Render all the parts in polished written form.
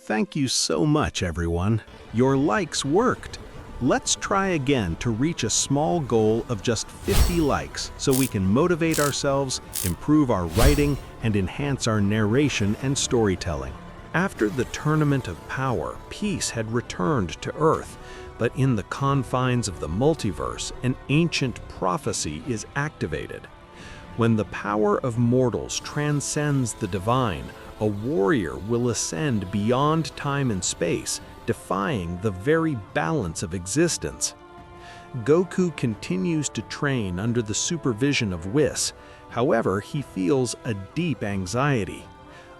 Thank you so much, everyone. Your likes worked. Let's try again to reach a small goal of just 50 likes so we can motivate ourselves, improve our writing, and enhance our narration and storytelling. After the Tournament of Power, peace had returned to Earth, but in the confines of the multiverse, an ancient prophecy is activated. When the power of mortals transcends the divine, a warrior will ascend beyond time and space, defying the very balance of existence. Goku continues to train under the supervision of Whis. However, he feels a deep anxiety.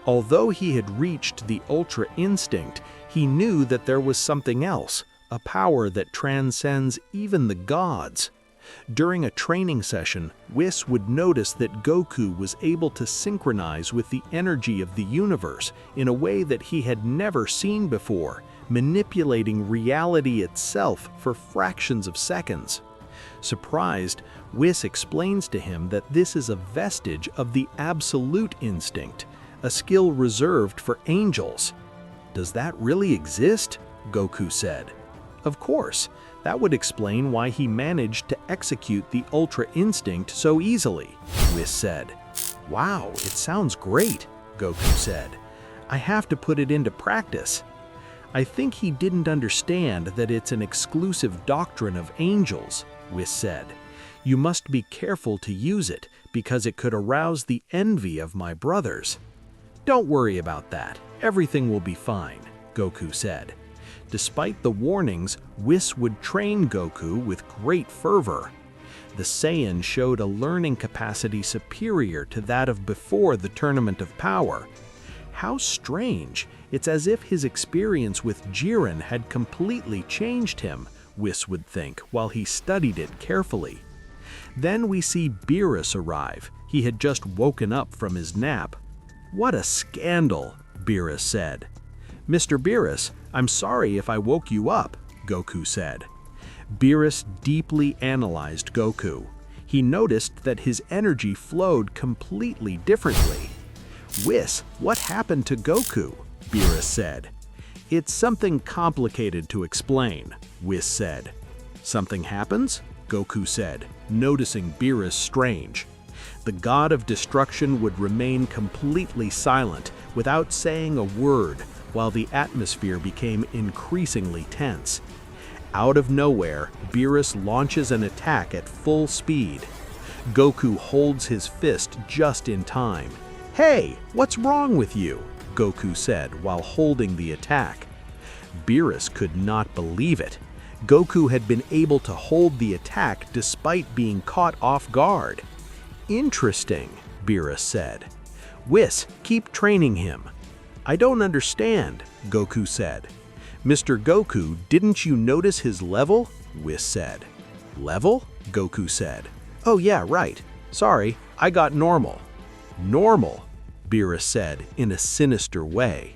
Although he had reached the Ultra Instinct, he knew that there was something else, a power that transcends even the gods. During a training session, Whis would notice that Goku was able to synchronize with the energy of the universe in a way that he had never seen before, manipulating reality itself for fractions of seconds. Surprised, Whis explains to him that this is a vestige of the Absolute Instinct, a skill reserved for angels. "Does that really exist?" Goku said. Of course, that would explain why he managed to execute the Ultra Instinct so easily, Whis said. "Wow, it sounds great," Goku said. "I have to put it into practice." "I think he didn't understand that it's an exclusive doctrine of angels," Whis said. "You must be careful to use it because it could arouse the envy of my brothers." "Don't worry about that. Everything will be fine," Goku said. Despite the warnings, Whis would train Goku with great fervor. The Saiyan showed a learning capacity superior to that of before the Tournament of Power. How strange! It's as if his experience with Jiren had completely changed him, Whis would think while he studied it carefully. Then we see Beerus arrive. He had just woken up from his nap. "What a scandal," Beerus said. "Mr. Beerus, I'm sorry if I woke you up," Goku said. Beerus deeply analyzed Goku. He noticed that his energy flowed completely differently. "Whis, what happened to Goku?" Beerus said. "It's something complicated to explain," Whis said. "Something happens?" Goku said, noticing Beerus strange. The god of destruction would remain completely silent, without saying a word, while the atmosphere became increasingly tense. Out of nowhere, Beerus launches an attack at full speed. Goku holds his fist just in time. "Hey, what's wrong with you?" Goku said while holding the attack. Beerus could not believe it. Goku had been able to hold the attack despite being caught off guard. "Interesting," Beerus said. "Whis, keep training him." "I don't understand," Goku said. "Mr. Goku, didn't you notice his level?" Whis said. "Level?" Goku said. "Oh yeah, right. Sorry, I got normal." "Normal," Beerus said in a sinister way.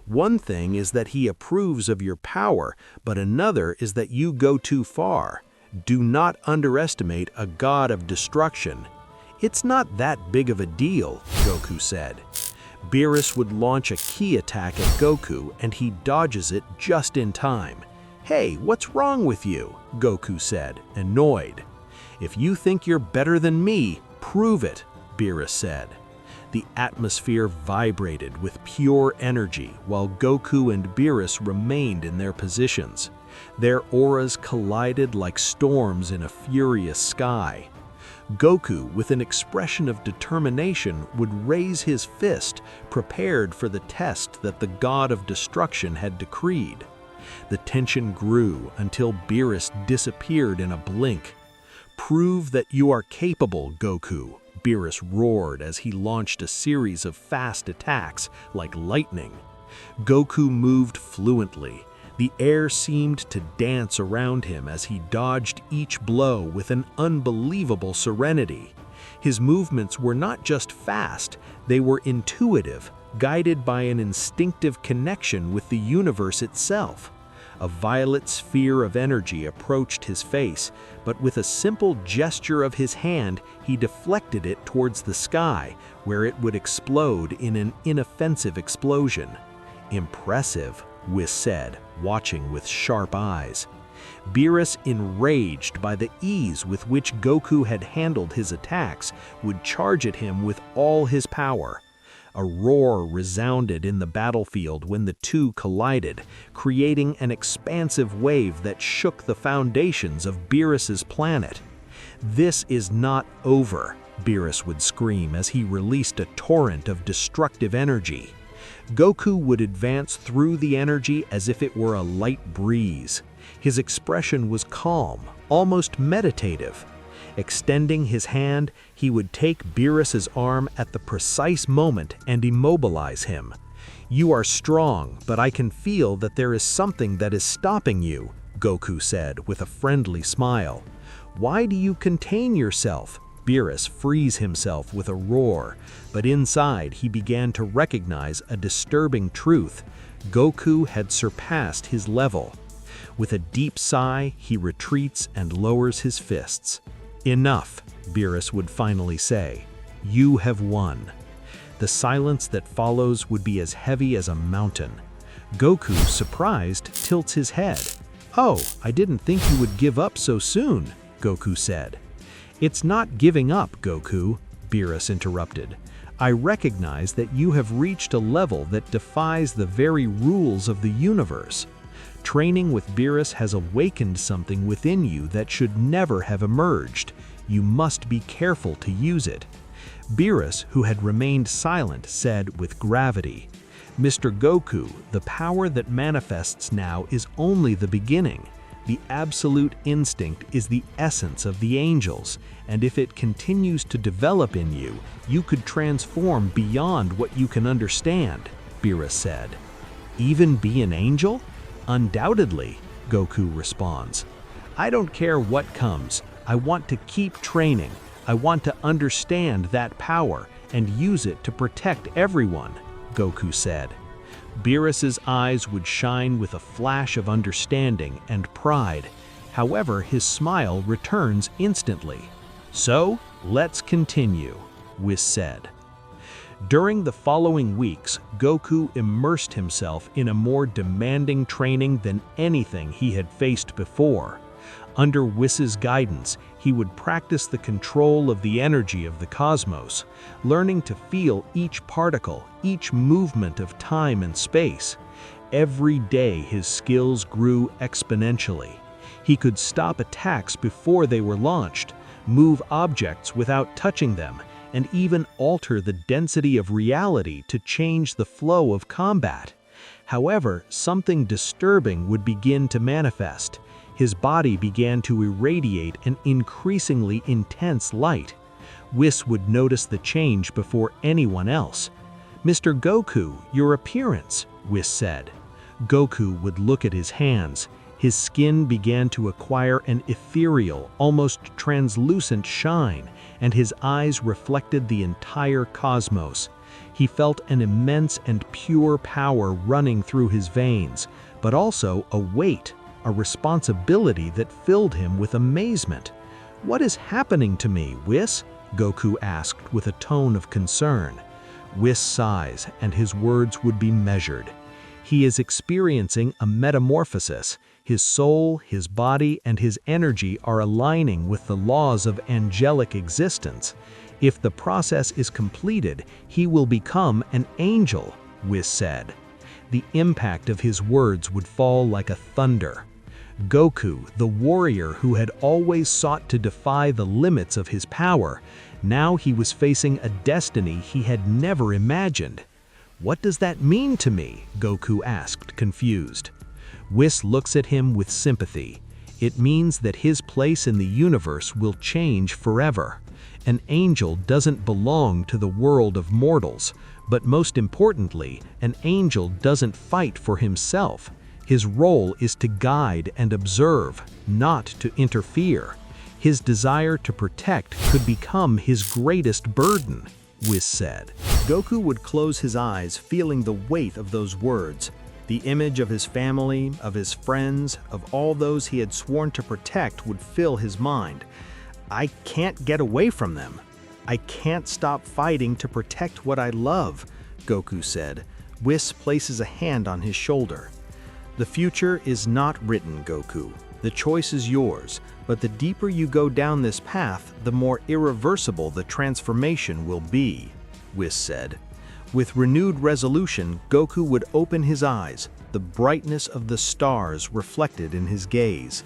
"One thing is that he approves of your power, but another is that you go too far. Do not underestimate a god of destruction." "It's not that big of a deal," Goku said. Beerus would launch a key attack at Goku, and he dodges it just in time. "Hey, what's wrong with you?" Goku said, annoyed. "If you think you're better than me, prove it," Beerus said. The atmosphere vibrated with pure energy while Goku and Beerus remained in their positions. Their auras collided like storms in a furious sky. Goku, with an expression of determination, would raise his fist, prepared for the test that the god of destruction had decreed. The tension grew until Beerus disappeared in a blink. "Prove that you are capable, Goku," Beerus roared as he launched a series of fast attacks like lightning. Goku moved fluently. The air seemed to dance around him as he dodged each blow with an unbelievable serenity. His movements were not just fast, they were intuitive, guided by an instinctive connection with the universe itself. A violet sphere of energy approached his face, but with a simple gesture of his hand, he deflected it towards the sky, where it would explode in an inoffensive explosion. Impressive, Whis said, watching with sharp eyes. Beerus, enraged by the ease with which Goku had handled his attacks, would charge at him with all his power. A roar resounded in the battlefield when the two collided, creating an expansive wave that shook the foundations of Beerus's planet. "This is not over," Beerus would scream as he released a torrent of destructive energy. Goku would advance through the energy as if it were a light breeze. His expression was calm, almost meditative. Extending his hand, he would take Beerus's arm at the precise moment and immobilize him. "You are strong, but I can feel that there is something that is stopping you," Goku said with a friendly smile. "Why do you contain yourself?" Beerus frees himself with a roar, but inside he began to recognize a disturbing truth. Goku had surpassed his level. With a deep sigh, he retreats and lowers his fists. "Enough," Beerus would finally say. "You have won." The silence that follows would be as heavy as a mountain. Goku, surprised, tilts his head. "Oh, I didn't think you would give up so soon," Goku said. "It's not giving up, Goku," Beerus interrupted. "I recognize that you have reached a level that defies the very rules of the universe. Training with Beerus has awakened something within you that should never have emerged. You must be careful to use it." Beerus, who had remained silent, said with gravity, "Mr. Goku, the power that manifests now is only the beginning. The absolute instinct is the essence of the angels, and if it continues to develop in you, you could transform beyond what you can understand," Beerus said. "Even be an angel?" "Undoubtedly," Goku responds. "I don't care what comes. I want to keep training. I want to understand that power and use it to protect everyone," Goku said. Beerus's eyes would shine with a flash of understanding and pride. However, his smile returns instantly. "So, let's continue," Whis said. During the following weeks, Goku immersed himself in a more demanding training than anything he had faced before. Under Whis's guidance, he would practice the control of the energy of the cosmos, learning to feel each particle, each movement of time and space. Every day his skills grew exponentially. He could stop attacks before they were launched, move objects without touching them, and even alter the density of reality to change the flow of combat. However, something disturbing would begin to manifest. His body began to irradiate an increasingly intense light. Whis would notice the change before anyone else. "Mr. Goku, your appearance," Whis said. Goku would look at his hands. His skin began to acquire an ethereal, almost translucent shine, and his eyes reflected the entire cosmos. He felt an immense and pure power running through his veins, but also a weight, a responsibility that filled him with amazement. "What is happening to me, Whis?" Goku asked with a tone of concern. Whis sighs, and his words would be measured. "He is experiencing a metamorphosis. His soul, his body, and his energy are aligning with the laws of angelic existence. If the process is completed, he will become an angel," Whis said. The impact of his words would fall like a thunder. Goku, the warrior who had always sought to defy the limits of his power, now he was facing a destiny he had never imagined. "What does that mean to me?" Goku asked, confused. Whis looks at him with sympathy. "It means that his place in the universe will change forever. An angel doesn't belong to the world of mortals, but most importantly, an angel doesn't fight for himself. His role is to guide and observe, not to interfere. His desire to protect could become his greatest burden," Whis said. Goku would close his eyes, feeling the weight of those words. The image of his family, of his friends, of all those he had sworn to protect would fill his mind. "I can't get away from them. I can't stop fighting to protect what I love," Goku said, Whis places a hand on his shoulder. "The future is not written, Goku. The choice is yours, but the deeper you go down this path, the more irreversible the transformation will be," Whis said. With renewed resolution, Goku would open his eyes, the brightness of the stars reflected in his gaze.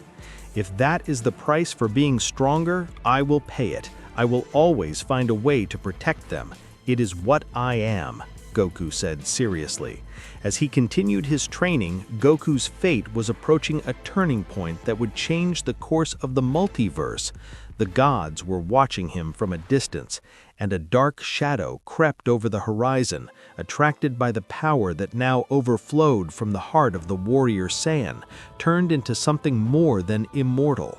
"If that is the price for being stronger, I will pay it. I will always find a way to protect them. It is what I am," Goku said seriously. As he continued his training, Goku's fate was approaching a turning point that would change the course of the multiverse. The gods were watching him from a distance, and a dark shadow crept over the horizon, attracted by the power that now overflowed from the heart of the warrior Saiyan, turned into something more than immortal.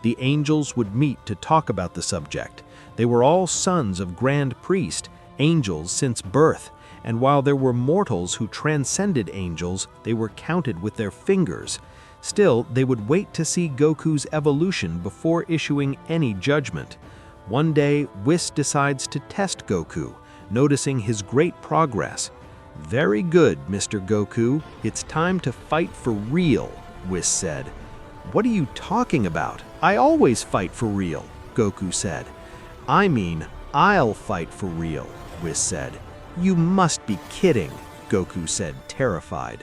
The angels would meet to talk about the subject. They were all sons of Grand Priest, angels since birth, and while there were mortals who transcended angels, they were counted with their fingers. Still, they would wait to see Goku's evolution before issuing any judgment. One day, Whis decides to test Goku, noticing his great progress. "Very good, Mr. Goku. It's time to fight for real," Whis said. "What are you talking about? I always fight for real," Goku said. "I mean, I'll fight for real," Whis said. "You must be kidding," Goku said, terrified.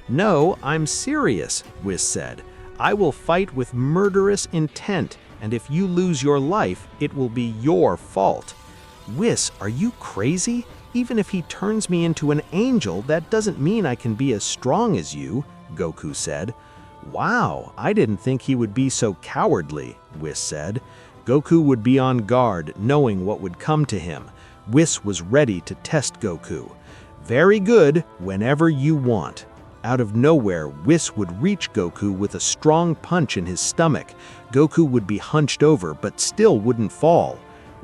"No, I'm serious," Whis said. "I will fight with murderous intent, and if you lose your life, it will be your fault." "Whis, are you crazy? Even if he turns me into an angel, that doesn't mean I can be as strong as you," Goku said. "Wow, I didn't think he would be so cowardly," Whis said. Goku would be on guard, knowing what would come to him. Whis was ready to test Goku. "Very good, whenever you want." Out of nowhere, Whis would reach Goku with a strong punch in his stomach. Goku would be hunched over, but still wouldn't fall.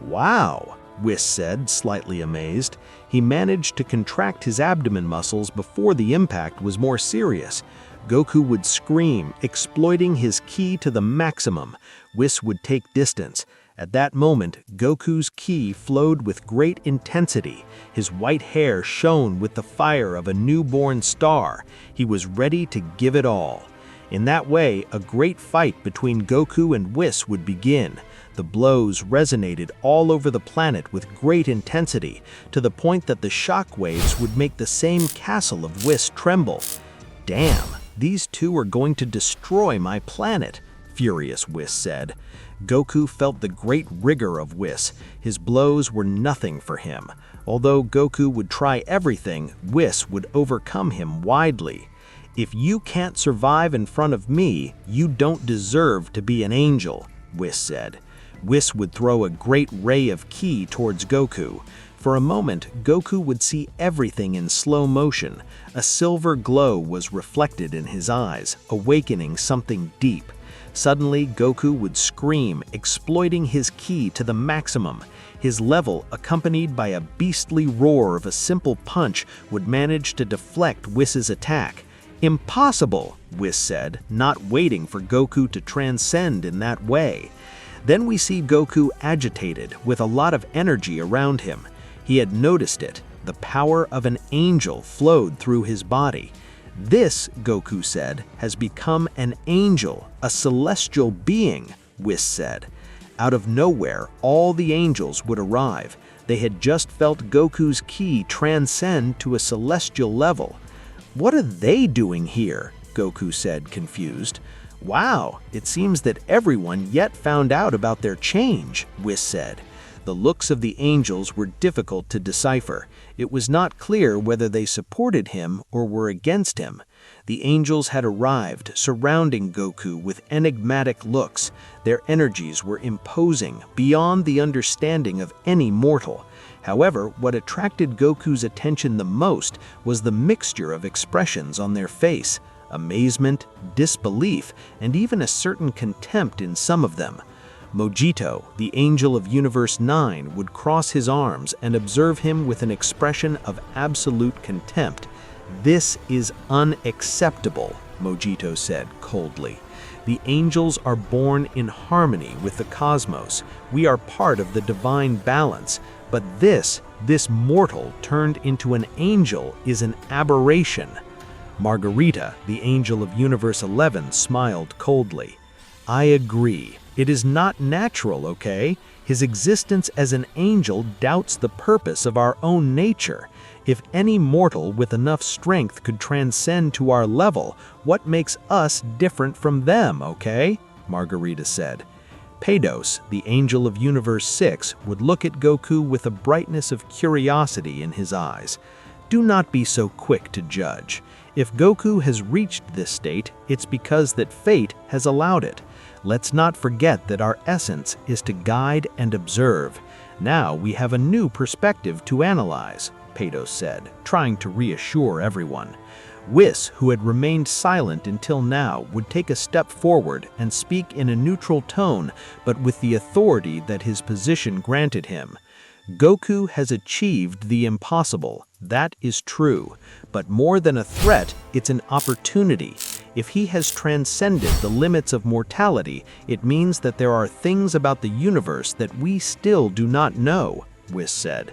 "Wow," Whis said, slightly amazed. He managed to contract his abdomen muscles before the impact was more serious. Goku would scream, exploiting his ki to the maximum. Whis would take distance. At that moment, Goku's ki flowed with great intensity. His white hair shone with the fire of a newborn star. He was ready to give it all. In that way, a great fight between Goku and Whis would begin. The blows resonated all over the planet with great intensity, to the point that the shock waves would make the same castle of Whis tremble. "Damn, these two are going to destroy my planet," furious Whis said. Goku felt the great rigor of Whis. His blows were nothing for him. Although Goku would try everything, Whis would overcome him widely. "If you can't survive in front of me, you don't deserve to be an angel," Whis said. Whis would throw a great ray of ki towards Goku. For a moment, Goku would see everything in slow motion. A silver glow was reflected in his eyes, awakening something deep. Suddenly, Goku would scream, exploiting his ki to the maximum. His level, accompanied by a beastly roar of a simple punch, would manage to deflect Whis's attack. "Impossible," Whis said, not waiting for Goku to transcend in that way. Then we see Goku agitated, with a lot of energy around him. He had noticed it. The power of an angel flowed through his body. "This," Goku said, "has become an angel, a celestial being," Whis said. Out of nowhere, all the angels would arrive. They had just felt Goku's ki transcend to a celestial level. "What are they doing here?" Goku said, confused. "Wow, it seems that everyone yet found out about their change," Whis said. The looks of the angels were difficult to decipher. It was not clear whether they supported him or were against him. The angels had arrived, surrounding Goku with enigmatic looks. Their energies were imposing, beyond the understanding of any mortal. However, what attracted Goku's attention the most was the mixture of expressions on their face: amazement, disbelief, and even a certain contempt in some of them. Mojito, the angel of Universe 9, would cross his arms and observe him with an expression of absolute contempt. "This is unacceptable," Mojito said coldly. "The angels are born in harmony with the cosmos. We are part of the divine balance, But this mortal turned into an angel is an aberration. Margarita, the angel of Universe 11, smiled coldly. I agree. It is not natural, okay? His existence as an angel doubts the purpose of our own nature. If any mortal with enough strength could transcend to our level, what makes us different from them, okay? Margarita said. Peidos, the angel of Universe 6, would look at Goku with a brightness of curiosity in his eyes. Do not be so quick to judge. If Goku has reached this state, it's because that fate has allowed it. Let's not forget that our essence is to guide and observe. Now we have a new perspective to analyze, Peidos said, trying to reassure everyone. Whis, who had remained silent until now, would take a step forward and speak in a neutral tone, but with the authority that his position granted him. Goku has achieved the impossible, that is true, but more than a threat, it's an opportunity. If he has transcended the limits of mortality, it means that there are things about the universe that we still do not know, Whis said.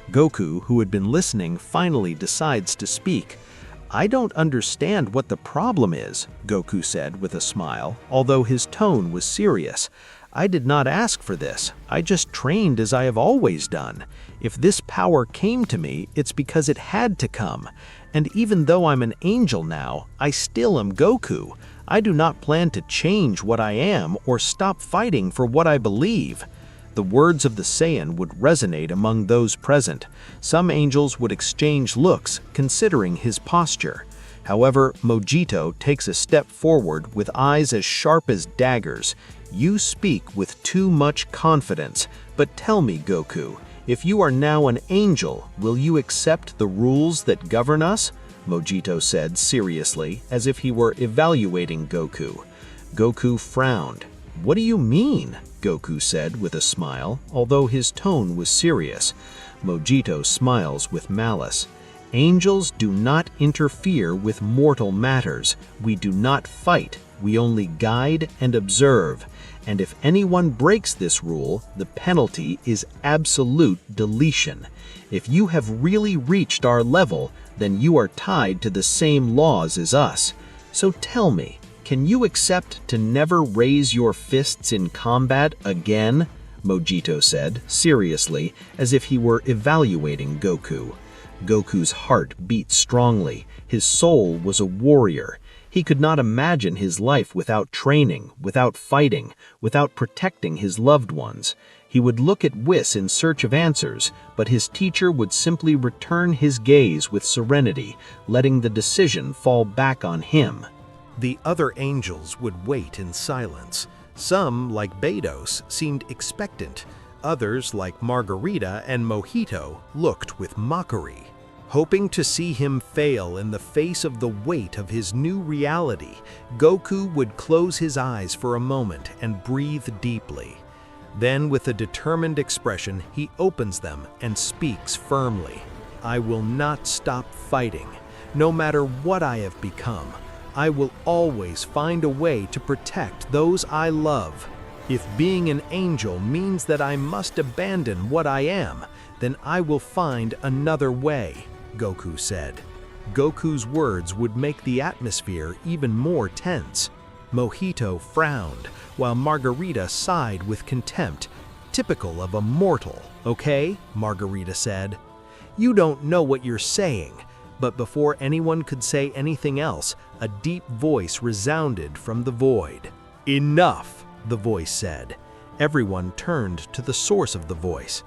Goku, who had been listening, finally decides to speak. I don't understand what the problem is, Goku said with a smile, although his tone was serious. I did not ask for this. I just trained as I have always done. If this power came to me, it's because it had to come. And even though I'm an angel now, I still am Goku. I do not plan to change what I am or stop fighting for what I believe. The words of the Saiyan would resonate among those present. Some angels would exchange looks, considering his posture. However, Mojito takes a step forward with eyes as sharp as daggers. You speak with too much confidence, but tell me, Goku, if you are now an angel, will you accept the rules that govern us? Mojito said seriously, as if he were evaluating Goku. Goku frowned. What do you mean? Goku said with a smile, although his tone was serious. Mojito smiles with malice. Angels do not interfere with mortal matters. We do not fight. We only guide and observe. And if anyone breaks this rule, the penalty is absolute deletion. If you have really reached our level, then you are tied to the same laws as us. So tell me, can you accept to never raise your fists in combat again? Mojito said, seriously, as if he were evaluating Goku. Goku's heart beat strongly. His soul was a warrior. He could not imagine his life without training, without fighting, without protecting his loved ones. He would look at Whis in search of answers, but his teacher would simply return his gaze with serenity, letting the decision fall back on him. The other angels would wait in silence. Some, like Peidos, seemed expectant. Others, like Margarita and Mojito, looked with mockery. Hoping to see him fail in the face of the weight of his new reality, Goku would close his eyes for a moment and breathe deeply. Then, with a determined expression, he opens them and speaks firmly. I will not stop fighting. No matter what I have become, I will always find a way to protect those I love. If being an angel means that I must abandon what I am, then I will find another way, Goku said. Goku's words would make the atmosphere even more tense. Mojito frowned, while Margarita sighed with contempt. Typical of a mortal, okay? Margarita said. You don't know what you're saying. But before anyone could say anything else, a deep voice resounded from the void. Enough, the voice said. Everyone turned to the source of the voice.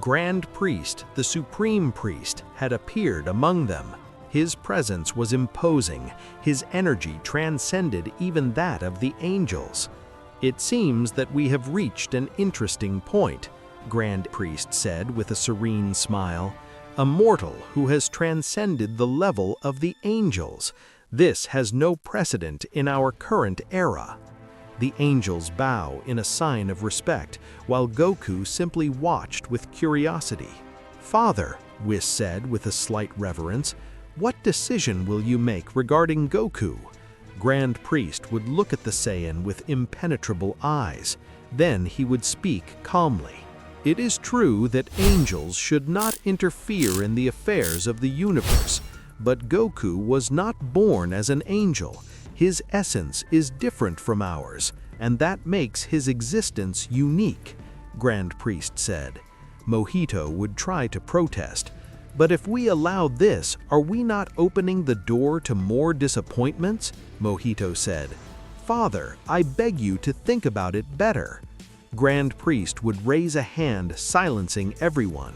Grand Priest, the Supreme Priest, had appeared among them. His presence was imposing. His energy transcended even that of the angels. It seems that we have reached an interesting point, Grand Priest said with a serene smile. A mortal who has transcended the level of the angels. This has no precedent in our current era. The angels bow in a sign of respect, while Goku simply watched with curiosity. Father, Whis said with a slight reverence, what decision will you make regarding Goku? Grand Priest would look at the Saiyan with impenetrable eyes. Then he would speak calmly. It is true that angels should not interfere in the affairs of the universe, but Goku was not born as an angel. His essence is different from ours, and that makes his existence unique, Grand Priest said. Mojito would try to protest. But if we allow this, are we not opening the door to more disappointments? Mojito said. Father, I beg you to think about it better. Grand Priest would raise a hand, silencing everyone.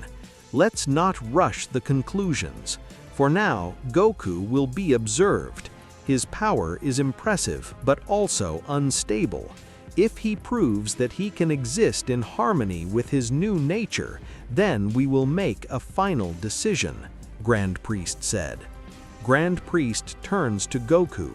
Let's not rush the conclusions. For now, Goku will be observed. His power is impressive, but also unstable. If he proves that he can exist in harmony with his new nature, then we will make a final decision, Grand Priest said. Grand Priest turns to Goku.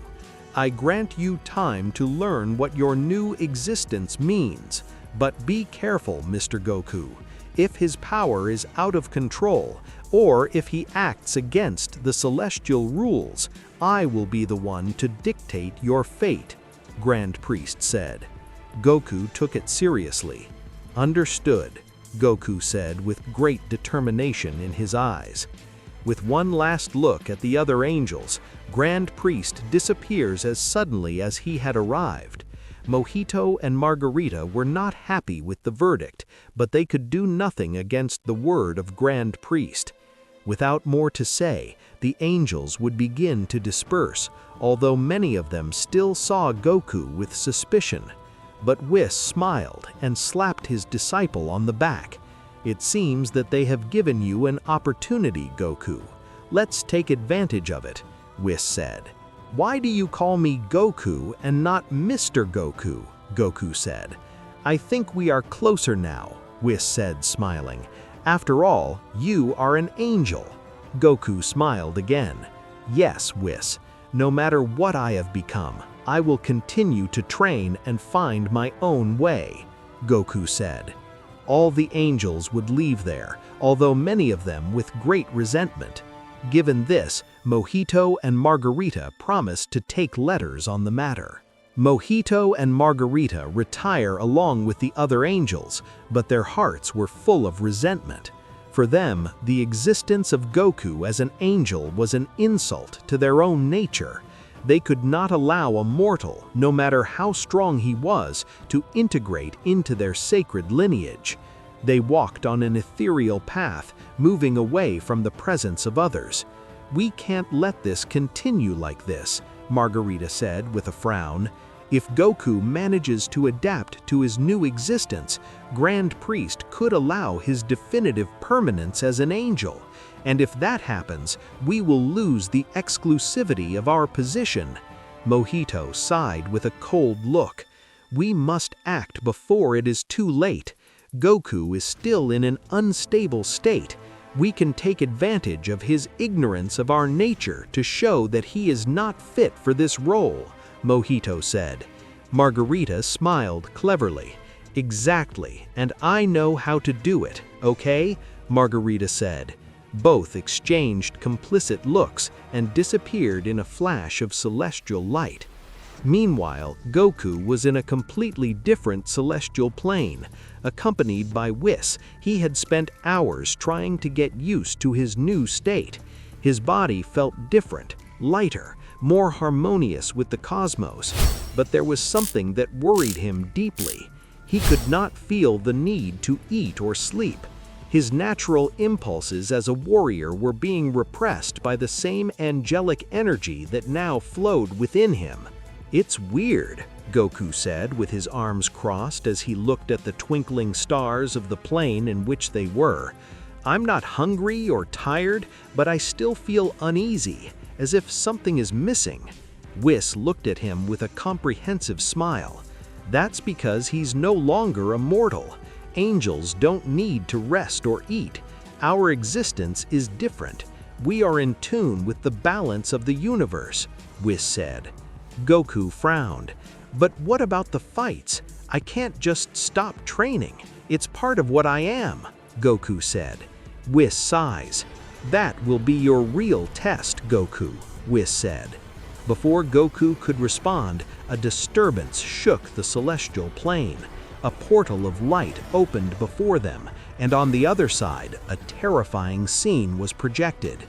I grant you time to learn what your new existence means. But be careful, Mr. Goku. If his power is out of control, or if he acts against the celestial rules, I will be the one to dictate your fate, Grand Priest said. Goku took it seriously. Understood, Goku said with great determination in his eyes. With one last look at the other angels, Grand Priest disappears as suddenly as he had arrived. Mojito and Margarita were not happy with the verdict, but they could do nothing against the word of Grand Priest. Without more to say, the angels would begin to disperse, although many of them still saw Goku with suspicion. But Whis smiled and slapped his disciple on the back. It seems that they have given you an opportunity, Goku. Let's take advantage of it, Whis said. Why do you call me Goku and not Mr. Goku? Goku said. I think we are closer now, Whis said, smiling. After all, you are an angel. Goku smiled again. Yes, Whis. No matter what I have become, I will continue to train and find my own way, Goku said. All the angels would leave there, although many of them with great resentment. Given this, Mojito and Margarita promised to take letters on the matter. Mojito and Margarita retire along with the other angels, but their hearts were full of resentment. For them, the existence of Goku as an angel was an insult to their own nature. They could not allow a mortal, no matter how strong he was, to integrate into their sacred lineage. They walked on an ethereal path, moving away from the presence of others. We can't let this continue like this, Margarita said with a frown. If Goku manages to adapt to his new existence, Grand Priest could allow his definitive permanence as an angel. And if that happens, we will lose the exclusivity of our position. Mojito sighed with a cold look. We must act before it is too late. Goku is still in an unstable state. We can take advantage of his ignorance of our nature to show that he is not fit for this role, Mojito said. Margarita smiled cleverly. Exactly, and I know how to do it, okay? Margarita said. Both exchanged complicit looks and disappeared in a flash of celestial light. Meanwhile, Goku was in a completely different celestial plane. Accompanied by Whis, he had spent hours trying to get used to his new state. His body felt different, lighter, more harmonious with the cosmos, but there was something that worried him deeply. He could not feel the need to eat or sleep. His natural impulses as a warrior were being repressed by the same angelic energy that now flowed within him. It's weird, Goku said with his arms crossed as he looked at the twinkling stars of the plane in which they were. I'm not hungry or tired, but I still feel uneasy, as if something is missing. Whis looked at him with a comprehensive smile. That's because he's no longer a mortal. Angels don't need to rest or eat. Our existence is different. We are in tune with the balance of the universe, Whis said. Goku frowned. But what about the fights? I can't just stop training. It's part of what I am, Goku said. Whis sighs. That will be your real test, Goku, Whis said. Before Goku could respond, a disturbance shook the celestial plane. A portal of light opened before them, and on the other side, a terrifying scene was projected.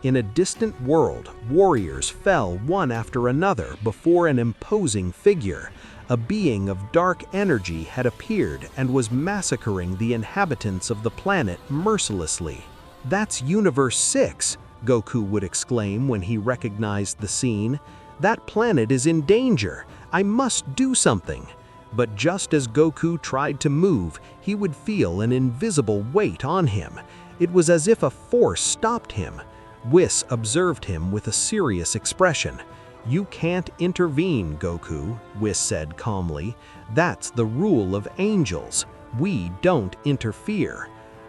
In a distant world, warriors fell one after another before an imposing figure. A being of dark energy had appeared and was massacring the inhabitants of the planet mercilessly. "That's Universe 6, Goku would exclaim when he recognized the scene. "That planet is in danger. I must do something." But just as Goku tried to move, he would feel an invisible weight on him. It was as if a force stopped him. Whis observed him with a serious expression. "You can't intervene, Goku," Whis said calmly. "That's the rule of angels. We don't interfere."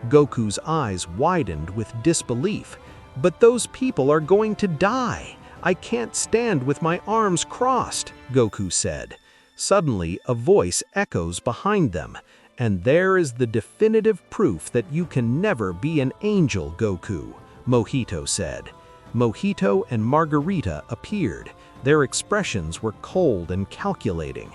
Goku's eyes widened with disbelief. "But those people are going to die. I can't stand with my arms crossed," Goku said. Suddenly, a voice echoes behind them. "And there is the definitive proof that you can never be an angel, Goku," Mojito said. Mojito and Margarita appeared. Their expressions were cold and calculating.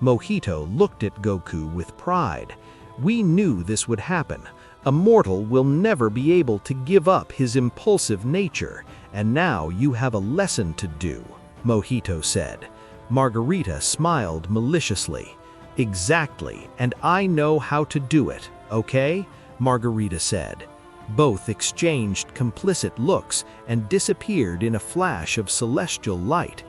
Mojito looked at Goku with pride. "We knew this would happen. A mortal will never be able to give up his impulsive nature, and now you have a lesson to do," Mojito said. Margarita smiled maliciously. "Exactly, and I know how to do it, okay?" Margarita said. Both exchanged complicit looks and disappeared in a flash of celestial light.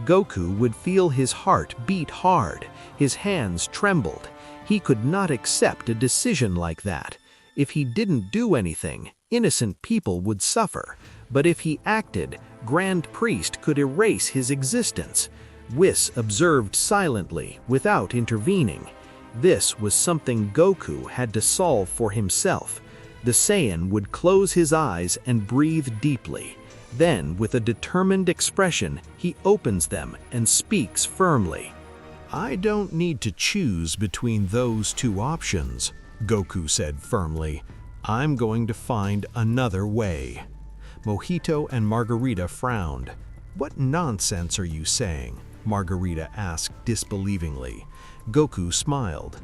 Goku would feel his heart beat hard. His hands trembled. He could not accept a decision like that. If he didn't do anything, innocent people would suffer. But if he acted, Grand Priest could erase his existence. Whis observed silently, without intervening. This was something Goku had to solve for himself. The Saiyan would close his eyes and breathe deeply. Then, with a determined expression, he opens them and speaks firmly. "I don't need to choose between those two options," Goku said firmly. "I'm going to find another way." Mojito and Margarita frowned. "What nonsense are you saying?" Margarita asked disbelievingly. Goku smiled.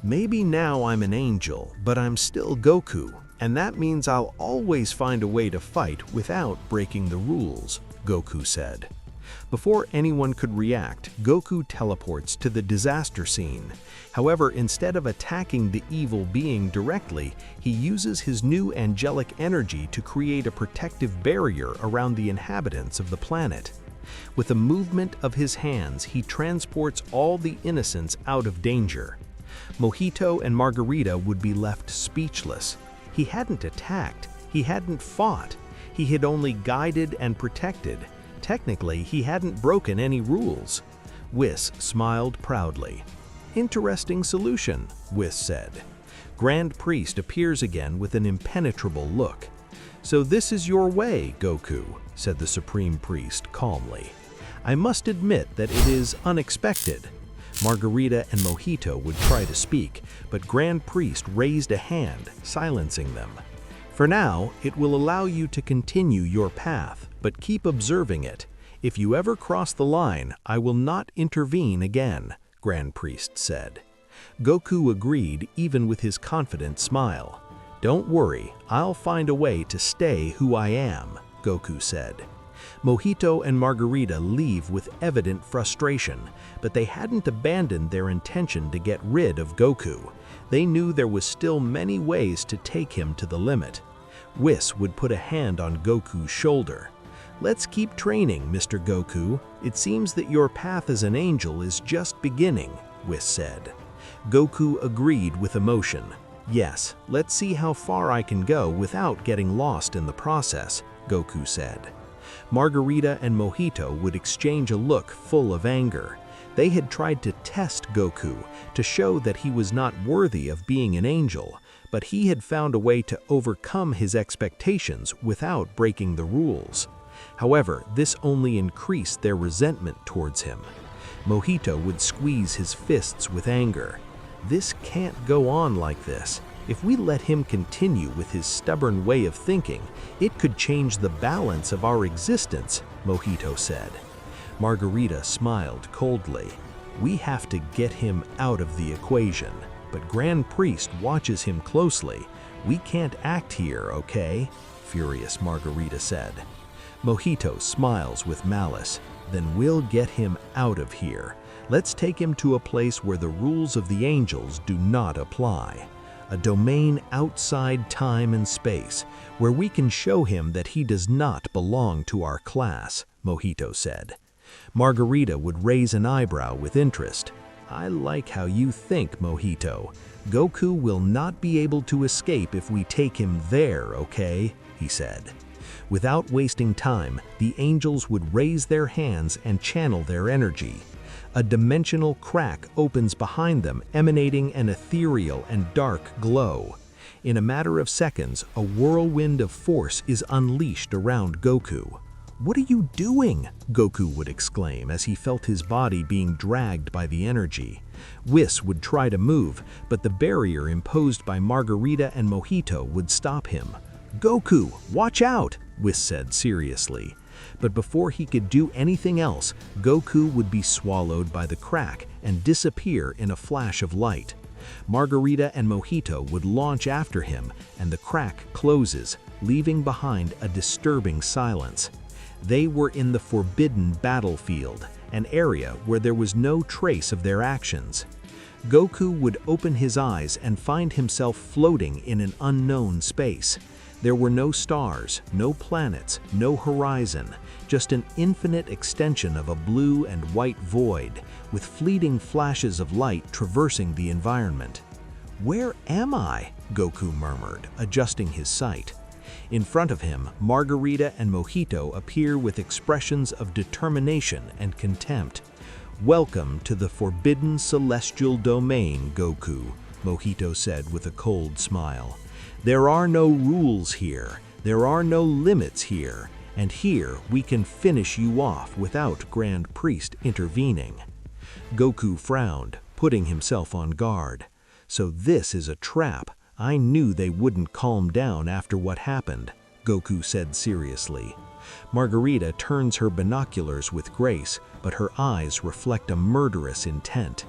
"Maybe now I'm an angel, but I'm still Goku, and that means I'll always find a way to fight without breaking the rules," Goku said. Before anyone could react, Goku teleports to the disaster scene. However, instead of attacking the evil being directly, he uses his new angelic energy to create a protective barrier around the inhabitants of the planet. With a movement of his hands, he transports all the innocents out of danger. Mojito and Margarita would be left speechless. He hadn't attacked, he hadn't fought, he had only guided and protected. Technically, he hadn't broken any rules. Whis smiled proudly. "Interesting solution," Whis said. Grand Priest appears again with an impenetrable look. "So this is your way, Goku," said the Supreme Priest calmly. "I must admit that it is unexpected." Margarita and Mojito would try to speak, but Grand Priest raised a hand, silencing them. "For now, it will allow you to continue your path, but keep observing it. If you ever cross the line, I will not intervene again," Grand Priest said. Goku agreed even with his confident smile. "Don't worry, I'll find a way to stay who I am," Goku said. Mojito and Margarita leave with evident frustration, but they hadn't abandoned their intention to get rid of Goku. They knew there was still many ways to take him to the limit. Whis would put a hand on Goku's shoulder. "Let's keep training, Mr. Goku. It seems that your path as an angel is just beginning," Whis said. Goku agreed with emotion. "Yes, let's see how far I can go without getting lost in the process," Goku said. Margarita and Mojito would exchange a look full of anger. They had tried to test Goku, to show that he was not worthy of being an angel, but he had found a way to overcome his expectations without breaking the rules. However, this only increased their resentment towards him. Mojito would squeeze his fists with anger. "This can't go on like this. If we let him continue with his stubborn way of thinking, it could change the balance of our existence," Mojito said. Margarita smiled coldly. We have to get him out of the equation, but Grand Priest watches him closely. We can't act here, okay? Furious Margarita said. Mojito smiles with malice. Then we'll get him out of here. Let's take him to a place where the rules of the angels do not apply. A domain outside time and space, where we can show him that he does not belong to our class, Mojito said. Margarita would raise an eyebrow with interest. I like how you think, Mojito. Goku will not be able to escape if we take him there, okay? He said. Without wasting time, the angels would raise their hands and channel their energy. A dimensional crack opens behind them, emanating an ethereal and dark glow. In a matter of seconds, a whirlwind of force is unleashed around Goku. "What are you doing?" Goku would exclaim as he felt his body being dragged by the energy. Whis would try to move, but the barrier imposed by Margarita and Mojito would stop him. "Goku, watch out!" Whis said seriously. But before he could do anything else, Goku would be swallowed by the crack and disappear in a flash of light. Margarita and Mojito would launch after him, and the crack closes, leaving behind a disturbing silence. They were in the forbidden battlefield, an area where there was no trace of their actions. Goku would open his eyes and find himself floating in an unknown space. There were no stars, no planets, no horizon, just an infinite extension of a blue and white void, with fleeting flashes of light traversing the environment. "Where am I?" Goku murmured, adjusting his sight. In front of him, Margarita and Mojito appear with expressions of determination and contempt. "Welcome to the forbidden celestial domain, Goku," Mojito said with a cold smile. "There are no rules here, there are no limits here, and here we can finish you off without Grand Priest intervening." Goku frowned, putting himself on guard. "So this is a trap. I knew they wouldn't calm down after what happened," Goku said seriously. Margarita turns her binoculars with grace, but her eyes reflect a murderous intent.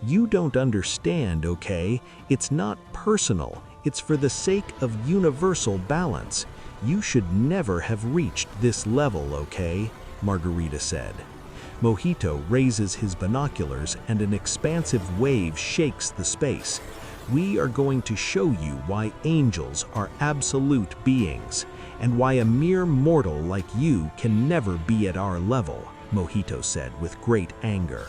"You don't understand, okay? It's not personal. It's for the sake of universal balance. You should never have reached this level, okay?" Margarita said. Mojito raises his binoculars and an expansive wave shakes the space. "We are going to show you why angels are absolute beings, and why a mere mortal like you can never be at our level," Mojito said with great anger.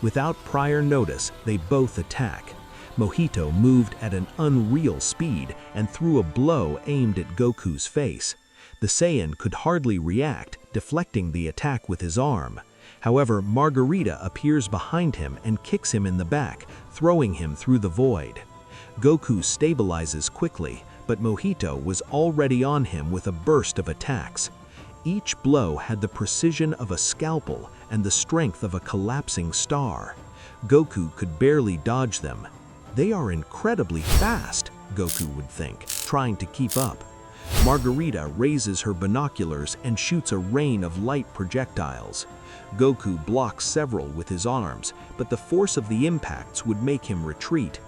Without prior notice, they both attack. Mojito moved at an unreal speed and threw a blow aimed at Goku's face. The Saiyan could hardly react, deflecting the attack with his arm. However, Margarita appears behind him and kicks him in the back, throwing him through the void. Goku stabilizes quickly, but Mojito was already on him with a burst of attacks. Each blow had the precision of a scalpel and the strength of a collapsing star. Goku could barely dodge them. "They are incredibly fast," Goku would think, trying to keep up. Margarita raises her binoculars and shoots a rain of light projectiles. Goku blocks several with his arms, but the force of the impacts would make him retreat.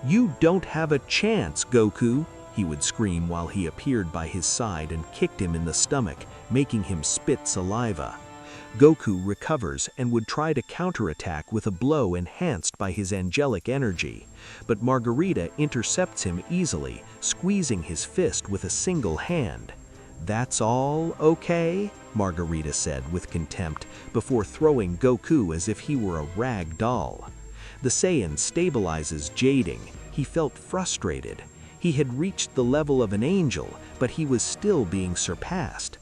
"You don't have a chance, Goku," he would scream while he appeared by his side and kicked him in the stomach, making him spit saliva. Goku recovers and would try to counterattack with a blow enhanced by his angelic energy, but Margarita intercepts him easily, squeezing his fist with a single hand. "That's all, okay?" Margarita said with contempt, before throwing Goku as if he were a rag doll. The Saiyan stabilizes, jading. He felt frustrated. He had reached the level of an angel, but he was still being surpassed.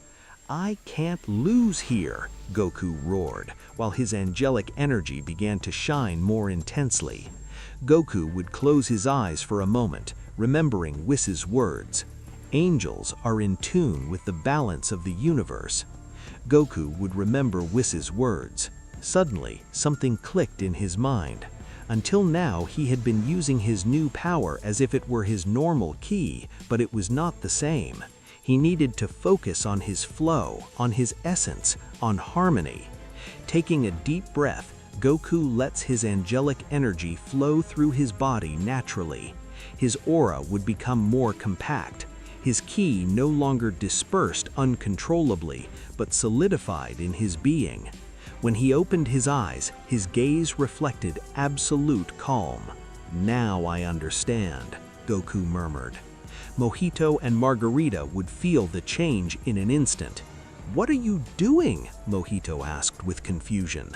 "I can't lose here," Goku roared, while his angelic energy began to shine more intensely. Goku would close his eyes for a moment, remembering Whis's words. Angels are in tune with the balance of the universe. Goku would remember Whis's words. Suddenly, something clicked in his mind. Until now, he had been using his new power as if it were his normal ki, but it was not the same. He needed to focus on his flow, on his essence, on harmony. Taking a deep breath, Goku lets his angelic energy flow through his body naturally. His aura would become more compact. His ki no longer dispersed uncontrollably, but solidified in his being. When he opened his eyes, his gaze reflected absolute calm. "Now I understand," Goku murmured. Mojito and Margarita would feel the change in an instant. "What are you doing?" Mojito asked with confusion.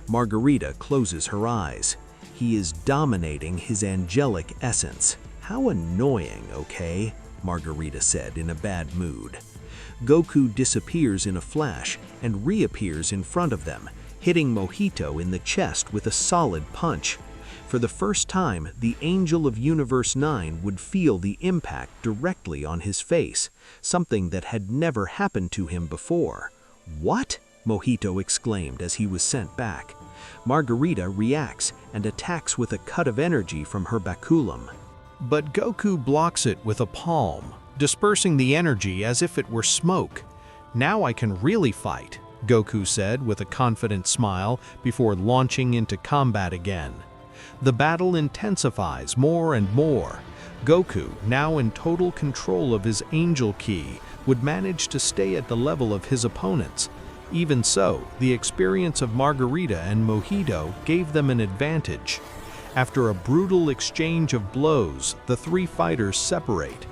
Margarita closes her eyes. "He is dominating his angelic essence." "How annoying, okay?" Margarita said in a bad mood. Goku disappears in a flash and reappears in front of them, hitting Mojito in the chest with a solid punch. For the first time, the Angel of Universe 9 would feel the impact directly on his face, something that had never happened to him before. "What?" Mojito exclaimed as he was sent back. Margarita reacts and attacks with a cut of energy from her baculum. But Goku blocks it with a palm, dispersing the energy as if it were smoke. "Now I can really fight," Goku said with a confident smile before launching into combat again. The battle intensifies more and more. Goku, now in total control of his angel ki, would manage to stay at the level of his opponents. Even so, the experience of Margarita and Mojito gave them an advantage. After a brutal exchange of blows, the three fighters separate.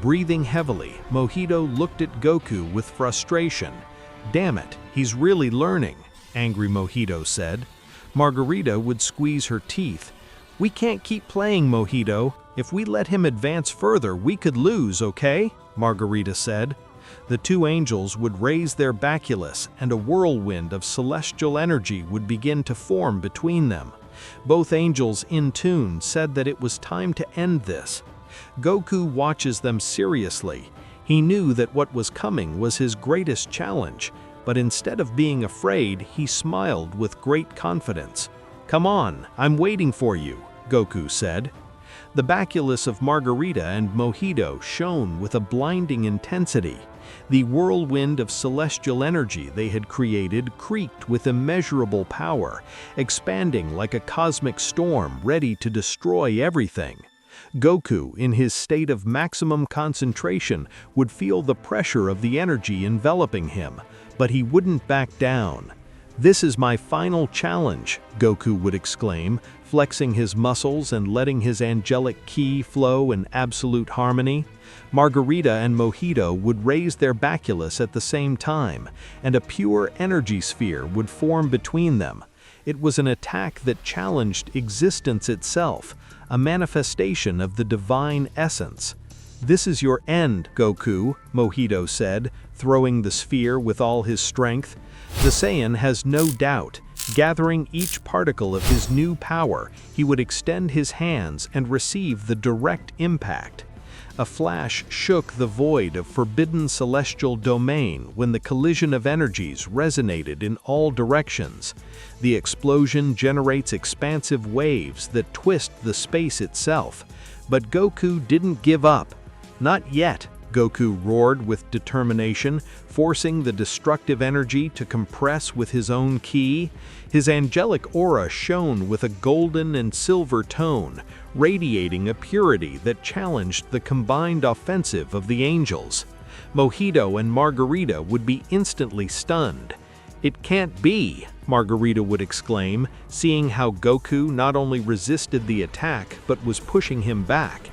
Breathing heavily, Mojito looked at Goku with frustration. "Damn it, he's really learning," angry Mojito said. Margarita would squeeze her teeth. "We can't keep playing, Mojito. If we let him advance further, we could lose, okay?" Margarita said. The two angels would raise their baculus, and a whirlwind of celestial energy would begin to form between them. Both angels in tune said that it was time to end this. Goku watches them seriously. He knew that what was coming was his greatest challenge, but instead of being afraid, he smiled with great confidence. "Come on, I'm waiting for you," Goku said. The baculus of Margarita and Mojito shone with a blinding intensity. The whirlwind of celestial energy they had created creaked with immeasurable power, expanding like a cosmic storm ready to destroy everything. Goku, in his state of maximum concentration, would feel the pressure of the energy enveloping him, but he wouldn't back down. "This is my final challenge," Goku would exclaim, flexing his muscles and letting his angelic ki flow in absolute harmony. Margarita and Mojito would raise their baculus at the same time, and a pure energy sphere would form between them. It was an attack that challenged existence itself, a manifestation of the divine essence. "This is your end, Goku," Mojito said, throwing the sphere with all his strength. The Saiyan has no doubt. Gathering each particle of his new power, he would extend his hands and receive the direct impact. A flash shook the void of forbidden celestial domain when the collision of energies resonated in all directions. The explosion generates expansive waves that twist the space itself. But Goku didn't give up. "Not yet," Goku roared with determination, forcing the destructive energy to compress with his own ki. His angelic aura shone with a golden and silver tone, radiating a purity that challenged the combined offensive of the angels. Mojito and Margarita would be instantly stunned. "It can't be," Margarita would exclaim, seeing how Goku not only resisted the attack but was pushing him back.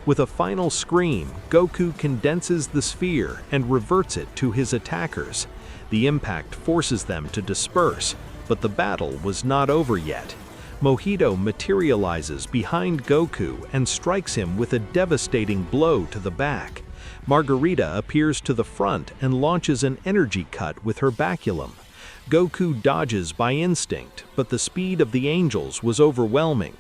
With a final scream, Goku condenses the sphere and reverts it to his attackers. The impact forces them to disperse, but the battle was not over yet. Mojito materializes behind Goku and strikes him with a devastating blow to the back. Margarita appears to the front and launches an energy cut with her baculum. Goku dodges by instinct, but the speed of the angels was overwhelming.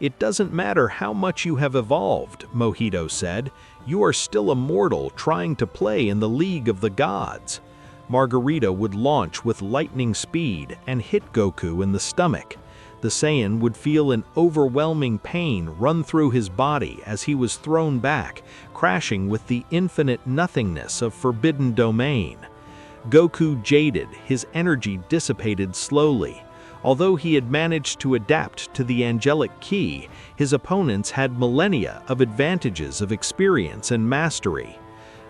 "It doesn't matter how much you have evolved," Mojito said. "You are still a mortal trying to play in the League of the Gods." Margarita would launch with lightning speed and hit Goku in the stomach. The Saiyan would feel an overwhelming pain run through his body as he was thrown back, crashing with the infinite nothingness of Forbidden Domain. Goku jaded, his energy dissipated slowly. Although he had managed to adapt to the angelic ki, his opponents had millennia of advantages of experience and mastery.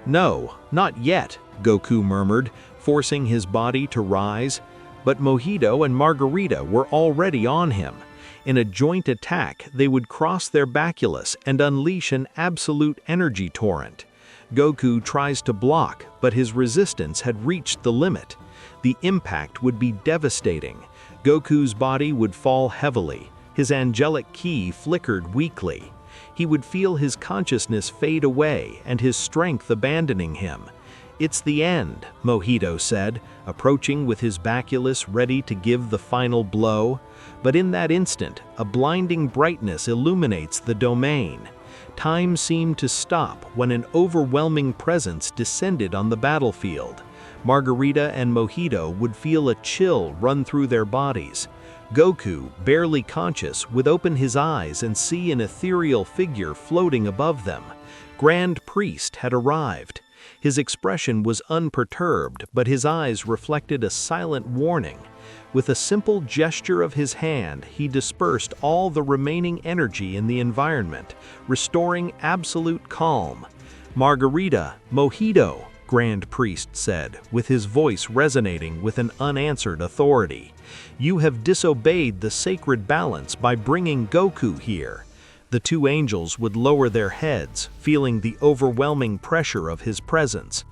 "No, not yet," Goku murmured, forcing his body to rise. But Mojito and Margarita were already on him. In a joint attack, they would cross their baculus and unleash an absolute energy torrent. Goku tries to block, but his resistance had reached the limit. The impact would be devastating. Goku's body would fall heavily. His angelic ki flickered weakly. He would feel his consciousness fade away and his strength abandoning him. "It's the end," Mojito said, approaching with his baculus ready to give the final blow. But in that instant, a blinding brightness illuminates the domain. Time seemed to stop when an overwhelming presence descended on the battlefield. Margarita and Mojito would feel a chill run through their bodies. Goku, barely conscious, would open his eyes and see an ethereal figure floating above them. Grand Priest had arrived. His expression was unperturbed, but his eyes reflected a silent warning. With a simple gesture of his hand, he dispersed all the remaining energy in the environment, restoring absolute calm. "Margarita, Mojito," Grand Priest said, with his voice resonating with an unanswered authority. "You have disobeyed the sacred balance by bringing Goku here." The two angels would lower their heads, feeling the overwhelming pressure of his presence.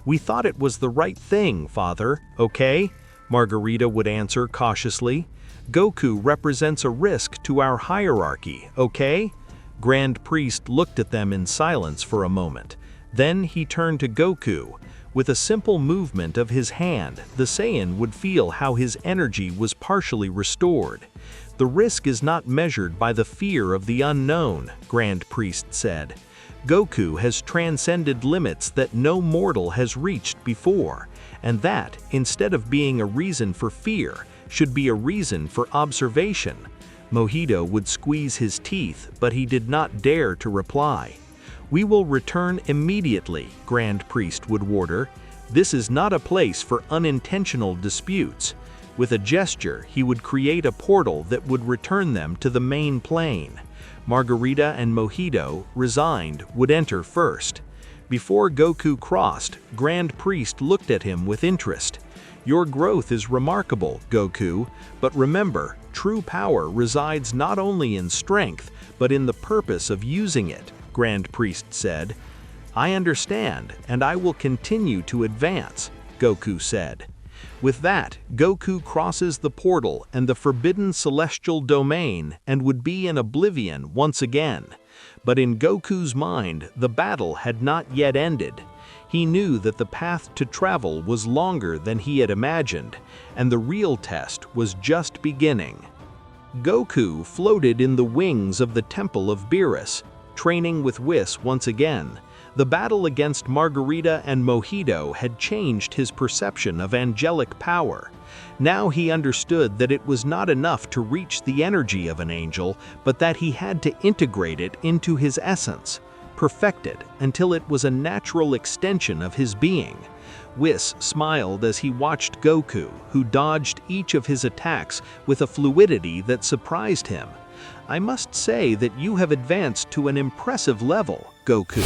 "We thought it was the right thing, Father, okay?" Margarita would answer cautiously. "Goku represents a risk to our hierarchy, okay?" Grand Priest looked at them in silence for a moment. Then he turned to Goku. With a simple movement of his hand, the Saiyan would feel how his energy was partially restored. "The risk is not measured by the fear of the unknown," Grand Priest said. "Goku has transcended limits that no mortal has reached before, and that, instead of being a reason for fear, should be a reason for observation." Mojito would squeeze his teeth, but he did not dare to reply. "We will return immediately," Grand Priest would order. "This is not a place for unintentional disputes." With a gesture, he would create a portal that would return them to the main plane. Margarita and Mojito, resigned, would enter first. Before Goku crossed, Grand Priest looked at him with interest. "Your growth is remarkable, Goku, but remember, true power resides not only in strength, but in the purpose of using it," Grand Priest said. "I understand, and I will continue to advance," Goku said. With that, Goku crosses the portal and the forbidden celestial domain and would be in oblivion once again. But in Goku's mind, the battle had not yet ended. He knew that the path to travel was longer than he had imagined, and the real test was just beginning. Goku floated in the wings of the Temple of Beerus, training with Whis once again. The battle against Margarita and Mojito had changed his perception of angelic power. Now he understood that it was not enough to reach the energy of an angel, but that he had to integrate it into his essence, perfect it until it was a natural extension of his being. Whis smiled as he watched Goku, who dodged each of his attacks with a fluidity that surprised him. "I must say that you have advanced to an impressive level, Goku.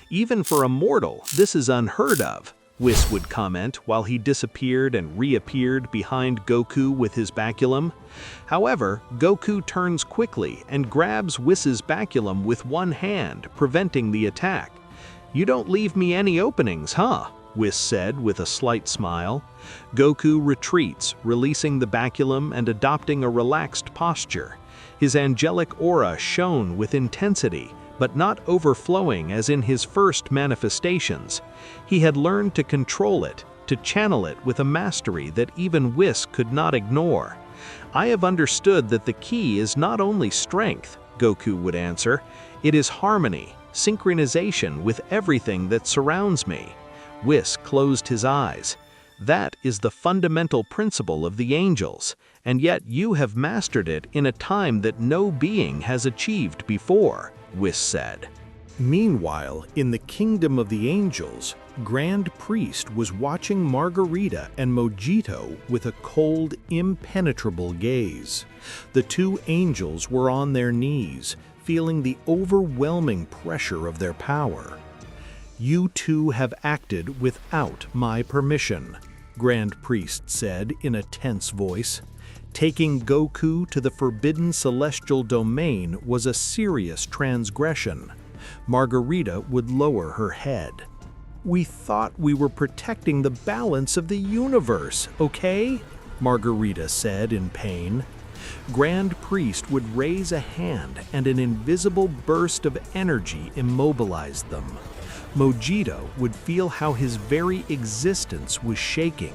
Even for a mortal, this is unheard of," Whis would comment while he disappeared and reappeared behind Goku with his baculum. However, Goku turns quickly and grabs Whis's baculum with one hand, preventing the attack. "You don't leave me any openings, huh?" Whis said with a slight smile. Goku retreats, releasing the baculum and adopting a relaxed posture. His angelic aura shone with intensity, but not overflowing as in his first manifestations. He had learned to control it, to channel it with a mastery that even Whis could not ignore. "I have understood that the key is not only strength," Goku would answer. "It is harmony, synchronization with everything that surrounds me." Whis closed his eyes. "That is the fundamental principle of the angels, and yet you have mastered it in a time that no being has achieved before," Whis said. Meanwhile, in the kingdom of the angels, Grand Priest was watching Margarita and Mojito with a cold, impenetrable gaze. The two angels were on their knees, feeling the overwhelming pressure of their power. "You two have acted without my permission," Grand Priest said in a tense voice. Taking Goku to the forbidden celestial domain was a serious transgression. Margarita would lower her head. "We thought we were protecting the balance of the universe, okay?" Margarita said in pain. Grand Priest would raise a hand and an invisible burst of energy immobilized them. Mojito would feel how his very existence was shaking.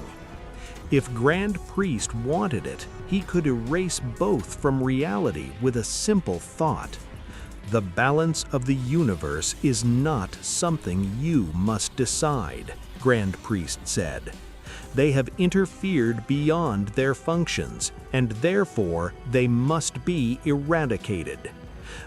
If Grand Priest wanted it, he could erase both from reality with a simple thought. "The balance of the universe is not something you must decide," Grand Priest said. "They have interfered beyond their functions, and therefore they must be eradicated."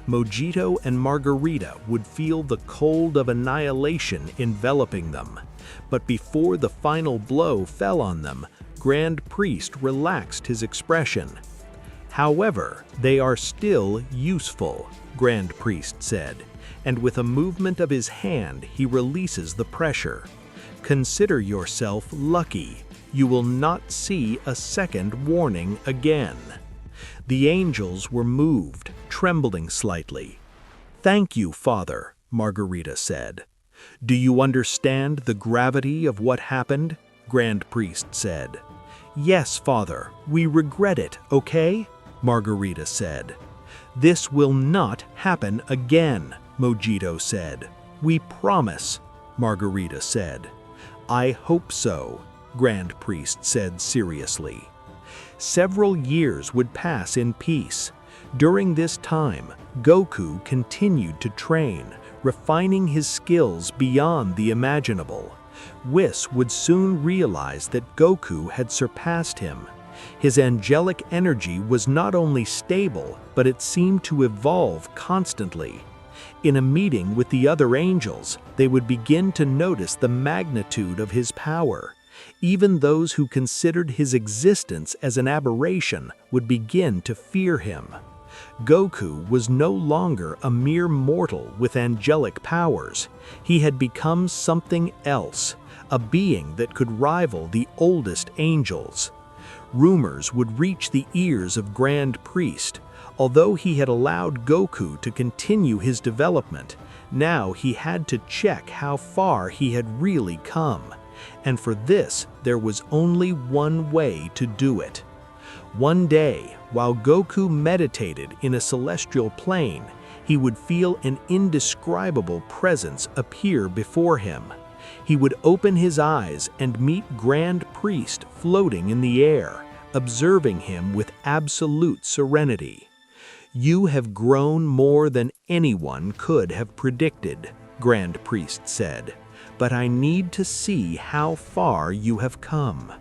Mojito and Margarita would feel the cold of annihilation enveloping them. But before the final blow fell on them, Grand Priest relaxed his expression. "However, they are still useful," Grand Priest said, and with a movement of his hand he releases the pressure. "Consider yourself lucky. You will not see a second warning again." The angels were moved, trembling slightly. "Thank you, Father," Margarita said. "Do you understand the gravity of what happened?" Grand Priest said. "Yes, Father, we regret it, okay?" Margarita said. "This will not happen again," Mojito said. "We promise," Margarita said. "I hope so," Grand Priest said seriously. Several years would pass in peace. During this time, Goku continued to train, refining his skills beyond the imaginable. Whis would soon realize that Goku had surpassed him. His angelic energy was not only stable, but it seemed to evolve constantly. In a meeting with the other angels, they would begin to notice the magnitude of his power. Even those who considered his existence as an aberration would begin to fear him. Goku was no longer a mere mortal with angelic powers. He had become something else, a being that could rival the oldest angels. Rumors would reach the ears of Grand Priest. Although he had allowed Goku to continue his development, now he had to check how far he had really come. And for this, there was only one way to do it. One day, while Goku meditated in a celestial plane, he would feel an indescribable presence appear before him. He would open his eyes and meet Grand Priest floating in the air, observing him with absolute serenity. "You have grown more than anyone could have predicted," Grand Priest said. "But I need to see how far you have come.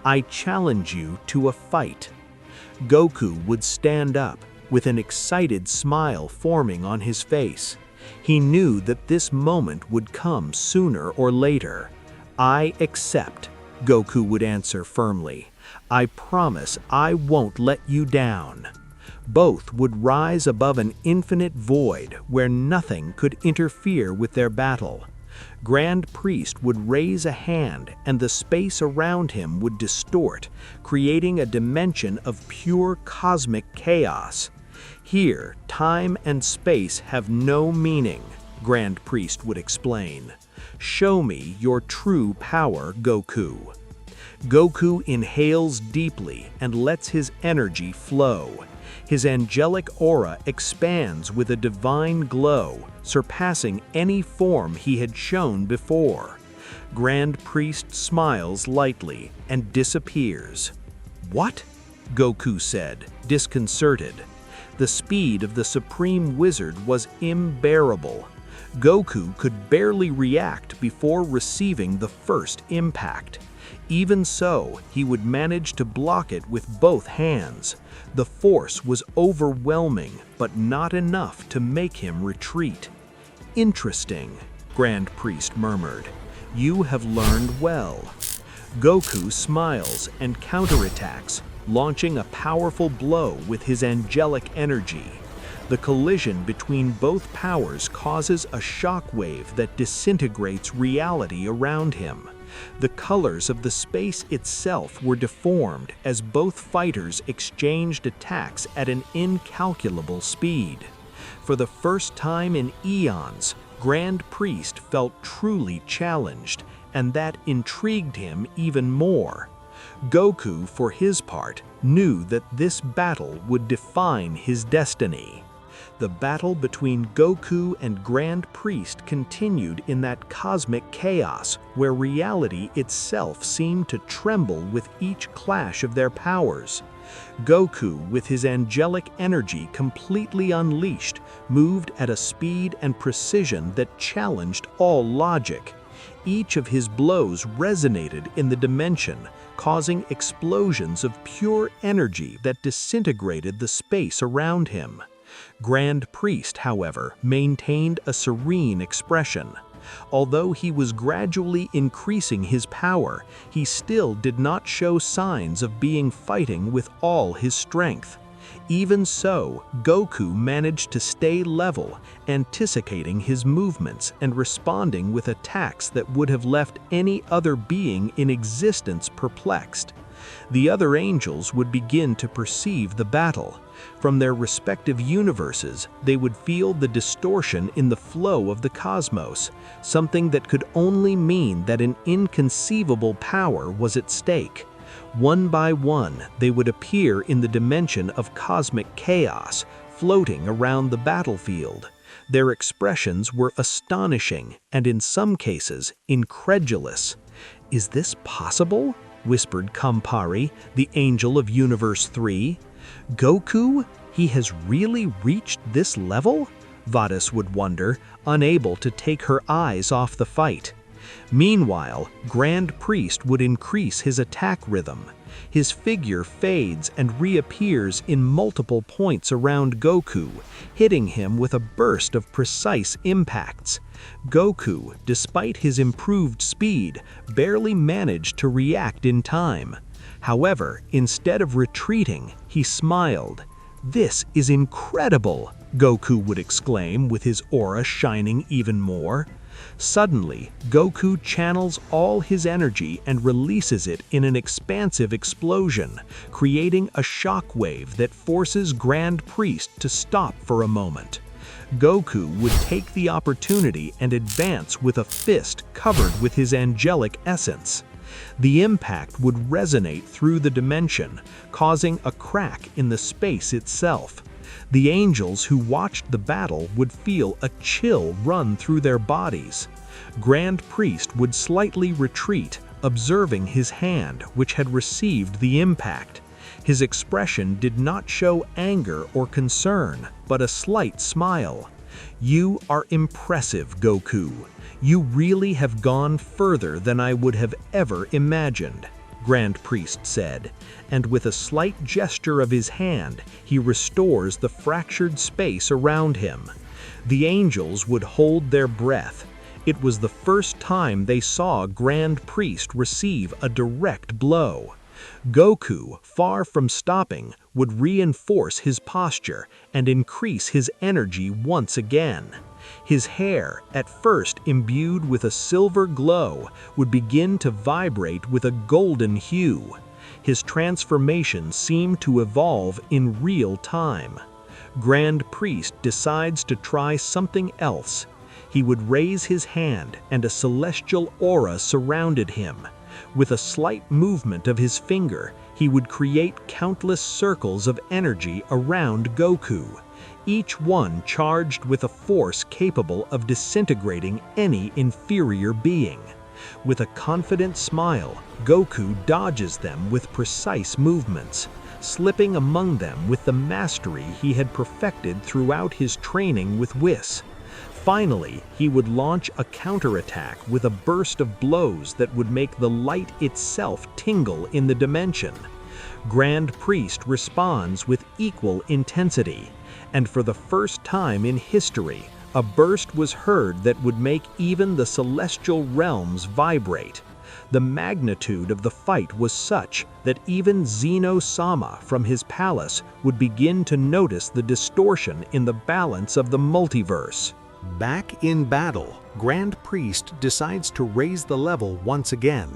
I challenge you to a fight." Goku would stand up, with an excited smile forming on his face. He knew that this moment would come sooner or later. "I accept," Goku would answer firmly. "I promise I won't let you down." Both would rise above an infinite void where nothing could interfere with their battle. Grand Priest would raise a hand and the space around him would distort, creating a dimension of pure cosmic chaos. "Here, time and space have no meaning," Grand Priest would explain. "Show me your true power, Goku." Goku inhales deeply and lets his energy flow. His angelic aura expands with a divine glow, surpassing any form he had shown before. Grand Priest smiles lightly and disappears. "What?" Goku said, disconcerted. The speed of the Supreme Wizard was unbearable. Goku could barely react before receiving the first impact. Even so, he would manage to block it with both hands. The force was overwhelming, but not enough to make him retreat. Interesting, Grand Priest murmured. You have learned well. Goku smiles and counterattacks, launching a powerful blow with his angelic energy. The collision between both powers causes a shockwave that disintegrates reality around him. The colors of the space itself were deformed as both fighters exchanged attacks at an incalculable speed. For the first time in eons, Grand Priest felt truly challenged, and that intrigued him even more. Goku, for his part, knew that this battle would define his destiny. The battle between Goku and Grand Priest continued in that cosmic chaos where reality itself seemed to tremble with each clash of their powers. Goku, with his angelic energy completely unleashed, moved at a speed and precision that challenged all logic. Each of his blows resonated in the dimension, causing explosions of pure energy that disintegrated the space around him. Grand Priest, however, maintained a serene expression. Although he was gradually increasing his power, he still did not show signs of being fighting with all his strength. Even so, Goku managed to stay level, anticipating his movements and responding with attacks that would have left any other being in existence perplexed. The other angels would begin to perceive the battle. From their respective universes, they would feel the distortion in the flow of the cosmos, something that could only mean that an inconceivable power was at stake. One by one, they would appear in the dimension of cosmic chaos, floating around the battlefield. Their expressions were astonishing and, in some cases, incredulous. "Is this possible?" whispered Campari, the angel of Universe 3. "Goku? He has really reached this level?" Vadis would wonder, unable to take her eyes off the fight. Meanwhile, Grand Priest would increase his attack rhythm. His figure fades and reappears in multiple points around Goku, hitting him with a burst of precise impacts. Goku, despite his improved speed, barely managed to react in time. However, instead of retreating, he smiled. "This is incredible!" Goku would exclaim, with his aura shining even more. Suddenly, Goku channels all his energy and releases it in an expansive explosion, creating a shockwave that forces Grand Priest to stop for a moment. Goku would take the opportunity and advance with a fist covered with his angelic essence. The impact would resonate through the dimension, causing a crack in the space itself. The angels who watched the battle would feel a chill run through their bodies. Grand Priest would slightly retreat, observing his hand, which had received the impact. His expression did not show anger or concern, but a slight smile. "You are impressive, Goku. You really have gone further than I would have ever imagined," Grand Priest said, and with a slight gesture of his hand, he restores the fractured space around him. The angels would hold their breath. It was the first time they saw Grand Priest receive a direct blow. Goku, far from stopping, would reinforce his posture and increase his energy once again. His hair, at first imbued with a silver glow, would begin to vibrate with a golden hue. His transformation seemed to evolve in real time. Grand Priest decides to try something else. He would raise his hand, and a celestial aura surrounded him. With a slight movement of his finger, he would create countless circles of energy around Goku, each one charged with a force capable of disintegrating any inferior being. With a confident smile, Goku dodges them with precise movements, slipping among them with the mastery he had perfected throughout his training with Whis. Finally, he would launch a counterattack with a burst of blows that would make the light itself tingle in the dimension. Grand Priest responds with equal intensity, and for the first time in history, A burst was heard that would make even the celestial realms vibrate. The magnitude of the fight was such that even Zeno-sama from his palace would begin to notice the distortion in the balance of the multiverse. Back in battle, Grand Priest decides to raise the level once again.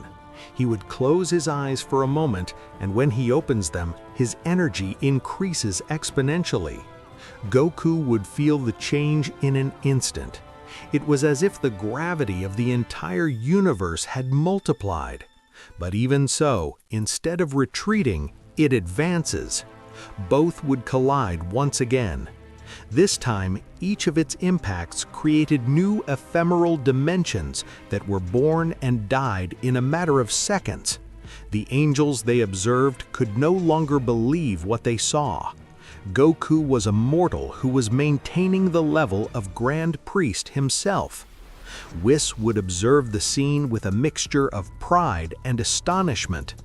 He would close his eyes for a moment, and when he opens them, his energy increases exponentially. Goku would feel the change in an instant. It was as if the gravity of the entire universe had multiplied. But even so, instead of retreating, it advances. Both would collide once again. This time, each of its impacts created new ephemeral dimensions that were born and died in a matter of seconds. The angels they observed could no longer believe what they saw. Goku was a mortal who was maintaining the level of Grand Priest himself. Whis would observe the scene with a mixture of pride and astonishment.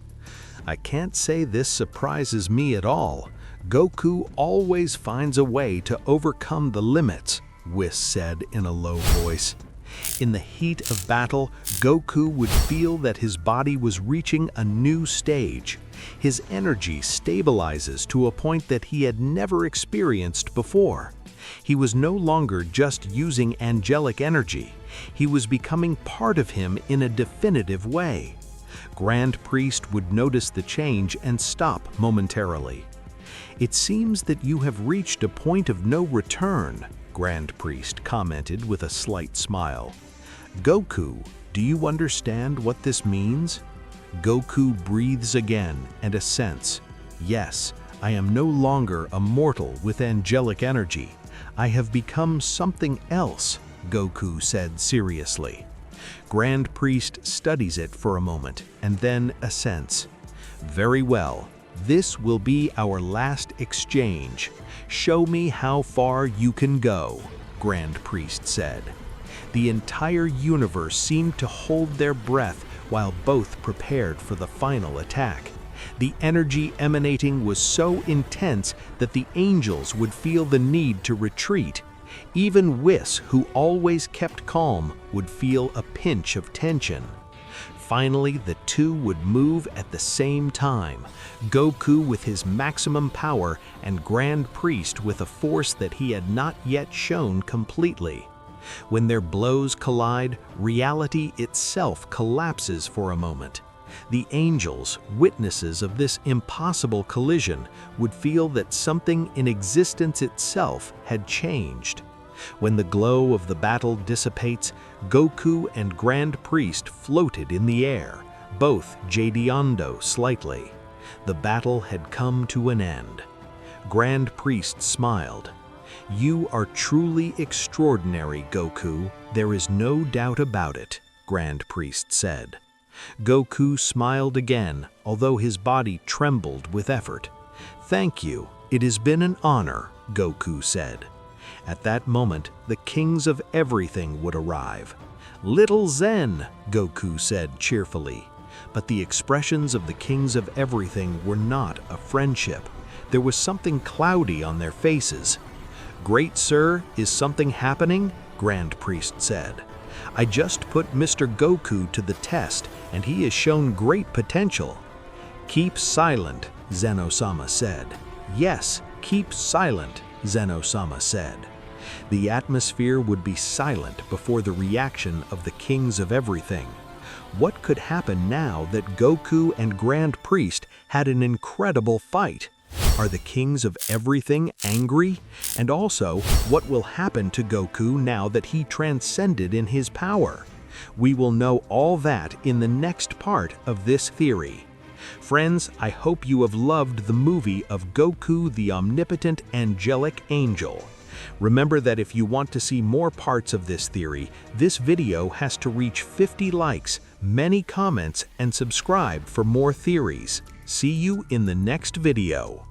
"I can't say this surprises me at all. Goku always finds a way to overcome the limits," Whis said in a low voice. In the heat of battle, Goku would feel that his body was reaching a new stage. His energy stabilizes to a point that he had never experienced before. He was no longer just using angelic energy. He was becoming part of him in a definitive way. Grand Priest would notice the change and stop momentarily. "It seems that you have reached a point of no return," Grand Priest commented with a slight smile. "Goku, do you understand what this means?" Goku breathes again and assents. "Yes, I am no longer a mortal with angelic energy. I have become something else," Goku said seriously. Grand Priest studies it for a moment and then assents. "Very well. This will be our last exchange. Show me how far you can go," Grand Priest said. The entire universe seemed to hold their breath while both prepared for the final attack. The energy emanating was so intense that the angels would feel the need to retreat. Even Whis, who always kept calm, would feel a pinch of tension. Finally, the two would move at the same time, Goku with his maximum power and Grand Priest with a force that he had not yet shown completely. When their blows collide, reality itself collapses for a moment. The angels, witnesses of this impossible collision, would feel that something in existence itself had changed. When the glow of the battle dissipates, Goku and Grand Priest floated in the air, both jadeando slightly. The battle had come to an end. Grand Priest smiled. "You are truly extraordinary, Goku. There is no doubt about it," Grand Priest said. Goku smiled again, although his body trembled with effort. "Thank you. It has been an honor," Goku said. At that moment, the kings of everything would arrive. "Little Zen," Goku said cheerfully. But the expressions of the kings of everything were not a friendship. There was something cloudy on their faces. "Great sir, is something happening?" Grand Priest said. "I just put Mr. Goku to the test, and he has shown great potential." "Keep silent," Zeno-sama said. "Yes, keep silent," Zeno-sama said. The atmosphere would be silent before the reaction of the kings of everything. What could happen now that Goku and Grand Priest had an incredible fight? Are the kings of everything angry? And also, what will happen to Goku now that he transcended in his power? We will know all that in the next part of this theory. Friends, I hope you have loved the movie of Goku the Omnipotent Angelic Angel. Remember that if you want to see more parts of this theory, this video has to reach 50 likes, many comments, and subscribe for more theories. See you in the next video.